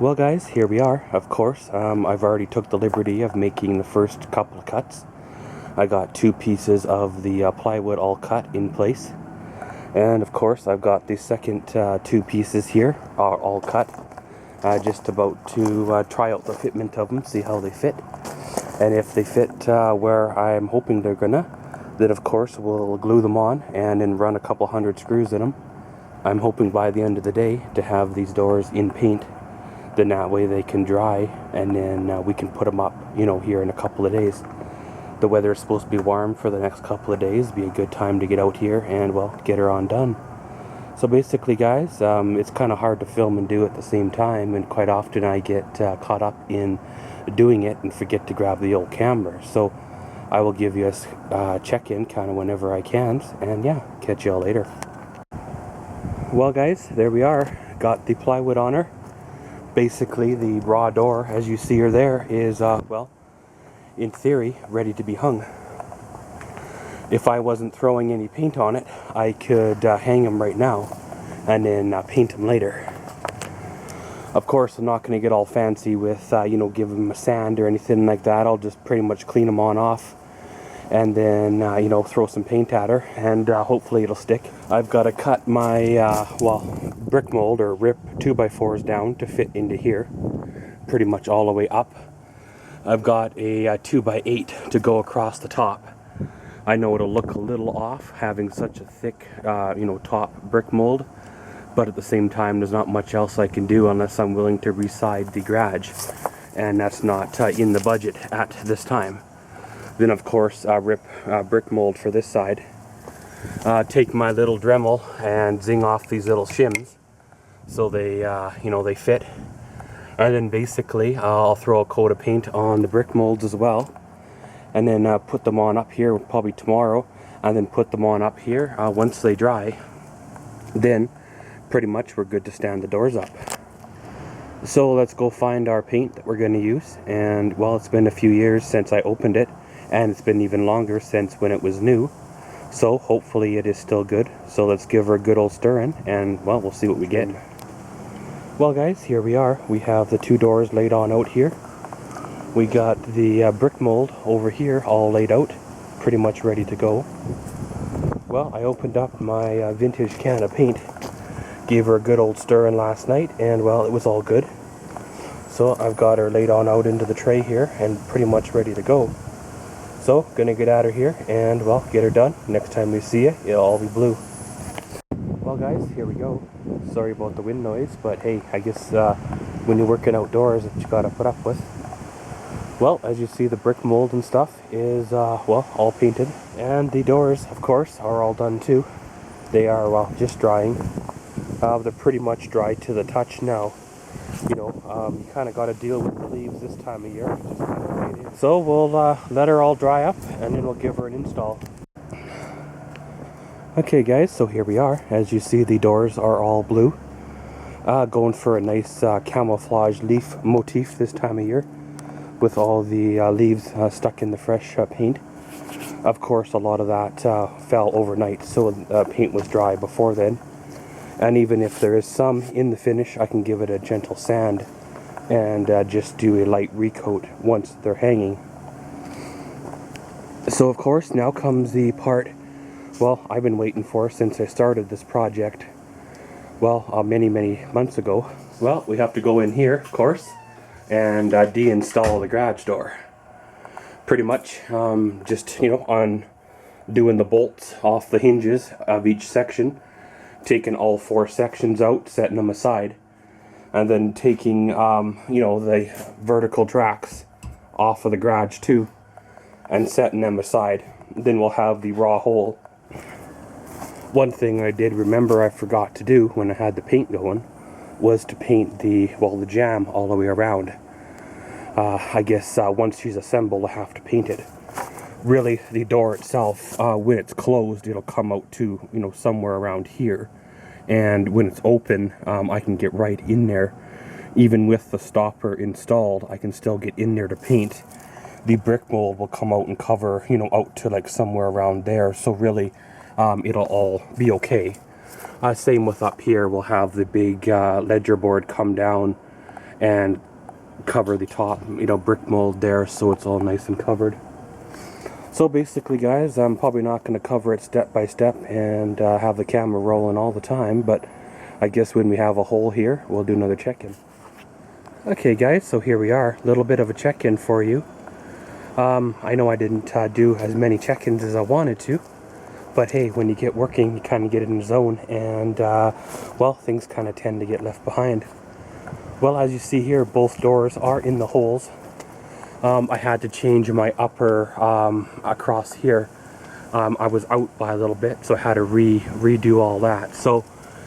Well guys, here we are. Of course, I've already took the liberty of making the first couple of cuts. I got 2 pieces of the plywood all cut in place. And of course, I've got the second 2 pieces here all cut. Just about to try out the fitment of them, see how they fit. And if they fit where I'm hoping they're gonna, then of course we'll glue them on and then run a couple hundred screws in them. I'm hoping by the end of the day to have these doors in paint. Then that way they can dry, and then we can put them up, here in a couple of days. The weather is supposed to be warm for the next couple of days. Be a good time to get out here and, well, get her on done. So basically, guys, it's kind of hard to film and do at the same time, and quite often I get caught up in doing it and forget to grab the old camera. So I will give you a check-in kind of whenever I can, and yeah, catch y'all later. Well, guys, there we are. Got the plywood on her. Basically, the raw door, as you see her there, is, well, in theory, ready to be hung. If I wasn't throwing any paint on it, I could hang them right now and then paint them later. Of course, I'm not going to get all fancy with, give them a sand or anything like that. I'll just pretty much clean them on off and then, throw some paint at her, and hopefully it'll stick. I've got to cut my, brick mold or rip 2x4s down to fit into here, pretty much all the way up. I've got a 2x8 to go across the top. I know it'll look a little off having such a thick, top brick mold, but at the same time, there's not much else I can do unless I'm willing to reside the garage, and that's not in the budget at this time. Then of course, rip brick mold for this side. Take my little Dremel and zing off these little shims so they, they fit. And then basically, I'll throw a coat of paint on the brick molds as well, and then put them on up here probably tomorrow, and then put them on up here once they dry. Then pretty much we're good to stand the doors up. So let's go find our paint that we're going to use. And well, it's been a few years since I opened it, and it's been even longer since when it was new. So hopefully it is still good. So let's give her a good old stirring, and well, we'll see what we get. Well guys, here we are. We have the 2 doors laid on out here. We got the brick mold over here all laid out, pretty much ready to go. Well, I opened up my vintage can of paint, gave her a good old stirring last night, and well, it was all good. So I've got her laid on out into the tray here and pretty much ready to go. So, gonna get at her here and, well, get her done. Next time we see you, it'll all be blue. Well guys, here we go. Sorry about the wind noise, but hey, I guess when you're working outdoors, it's what you gotta put up with. Well, as you see, the brick mold and stuff is, well, all painted. And the doors, of course, are all done too. They are, well, just drying. They're pretty much dry to the touch now. You kind of got to deal with the leaves this time of year. Just kind of the way it is. So we'll let her all dry up, and then we'll give her an install. Okay guys, so here we are. As you see, the doors are all blue. Going for a nice camouflage leaf motif this time of year, with all the leaves stuck in the fresh paint. Of course, a lot of that fell overnight, so paint was dry before then. And even if there is some in the finish, I can give it a gentle sand and just do a light recoat once they're hanging. So of course, now comes the part, well, I've been waiting for since I started this project, well, many months ago. Well, we have to go in here, of course, and deinstall the garage door. Pretty much just, on doing the bolts off the hinges of each section, taking all 4 sections out, setting them aside, and then taking, the vertical tracks off of the garage too, and setting them aside. Then we'll have the raw hole. One thing I did remember I forgot to do when I had the paint going was to paint the jamb all the way around. I guess once she's assembled, I have to paint it. Really, the door itself, when it's closed, it'll come out to, somewhere around here. And when it's open, I can get right in there. Even with the stopper installed, I can still get in there to paint. The brick mold will come out and cover, out to like somewhere around there. So really, it'll all be okay. Same with up here, we'll have the big ledger board come down and cover the top, you know, brick mold there so it's all nice and covered. So basically guys, I'm probably not going to cover it step by step and have the camera rolling all the time, but I guess when we have a hole here, we'll do another check-in. Okay guys, so here we are, a little bit of a check-in for you. I know I didn't do as many check-ins as I wanted to, but hey, when you get working, you kind of get in the zone, and well, things kind of tend to get left behind. Well, as you see here, both doors are in the holes. I had to change my upper across here. I was out by a little bit, so I had to redo all that. So,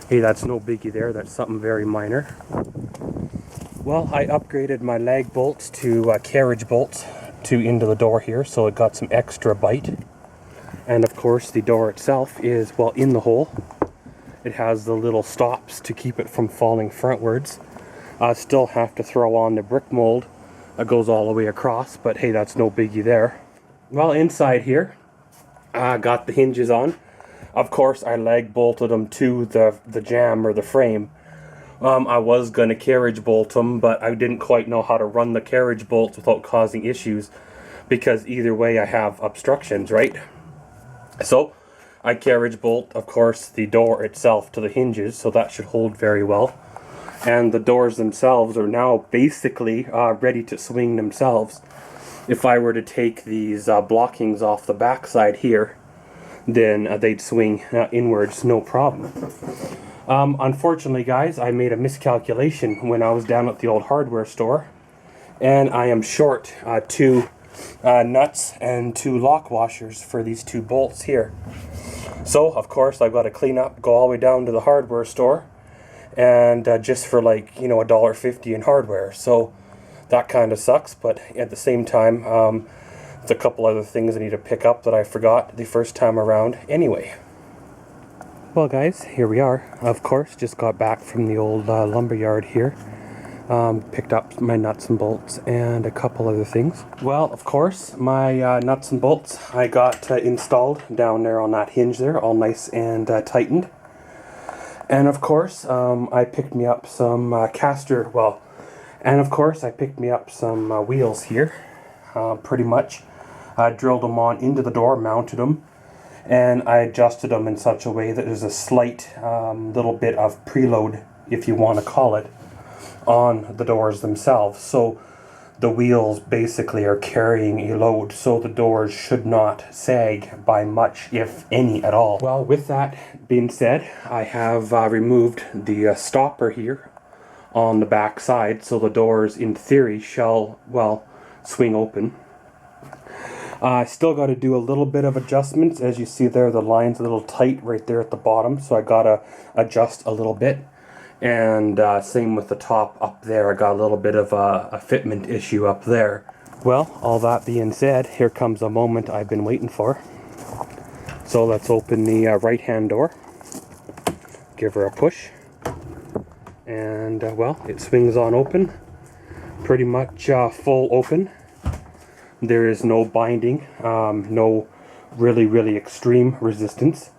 hey, that's no biggie there. That's something very minor. Well, I upgraded my lag bolts to carriage bolts into the door here, so it got some extra bite. And of course, the door itself is, well, in the hole. It has the little stops to keep it from falling frontwards. I still have to throw on the brick mold. It goes all the way across, but hey, that's no biggie there. Well, inside here, I got the hinges on. Of course, I lag bolted them to the jamb or the frame. I was going to carriage bolt them, but I didn't quite know how to run the carriage bolts without causing issues, because either way I have obstructions, right? So I carriage bolt, of course, the door itself to the hinges, so that should hold very well. And the doors themselves are now basically ready to swing themselves. If I were to take these blockings off the back side here, then they'd swing inwards, no problem. Unfortunately, guys, I made a miscalculation when I was down at the old hardware store, and I am short 2 nuts and 2 lock washers for these 2 bolts here. So, of course, I've got to clean up, go all the way down to the hardware store, and just for like, you know, $1.50 in hardware. So that kind of sucks, but at the same time, there's a couple other things I need to pick up that I forgot the first time around anyway. Well guys, here we are. Of course, just got back from the old lumber yard here. Picked up my nuts and bolts and a couple other things. Well, of course, my nuts and bolts I got installed down there on that hinge there, all nice and tightened. And of course, I picked me up some and of course I picked me up some wheels here, pretty much. I drilled them on into the door, mounted them, and I adjusted them in such a way that there's a slight little bit of preload, if you want to call it, on the doors themselves. So the wheels basically are carrying a load, so the doors should not sag by much, if any at all. Well, with that being said, I have removed the stopper here on the back side, so the doors in theory shall, well, swing open. I still got to do a little bit of adjustments. As you see there, the line's a little tight right there at the bottom, so I got to adjust a little bit. And same with the top up there. I got a little bit of a fitment issue up there. Well, all that being said, here comes a moment I've been waiting for. So let's open the right hand door. Give her a push. And well, it swings on open. Pretty much full open. There is no binding, no really extreme resistance.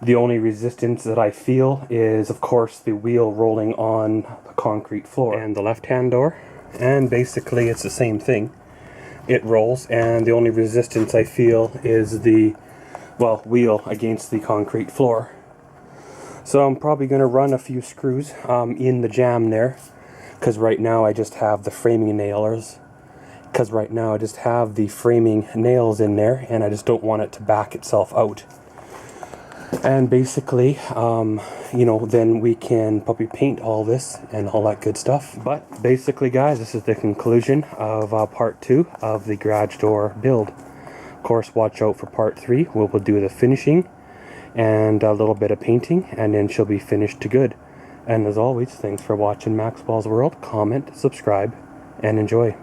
The only resistance that I feel is, of course, the wheel rolling on the concrete floor. And the left-hand door, and basically it's the same thing. It rolls, and the only resistance I feel is the, well, wheel against the concrete floor. So I'm probably going to run a few screws in the jamb there, because right now I just have the framing nails. Because right now I just have the framing nails in there, and I just don't want it to back itself out. And basically, you know, then we can probably paint all this and all that good stuff. But basically, guys, this is the conclusion of part 2 of the garage door build. Of course, watch out for part 3, where we'll do the finishing and a little bit of painting, and then she'll be finished to good. And as always, thanks for watching Maxwell's World. Comment, subscribe, and enjoy.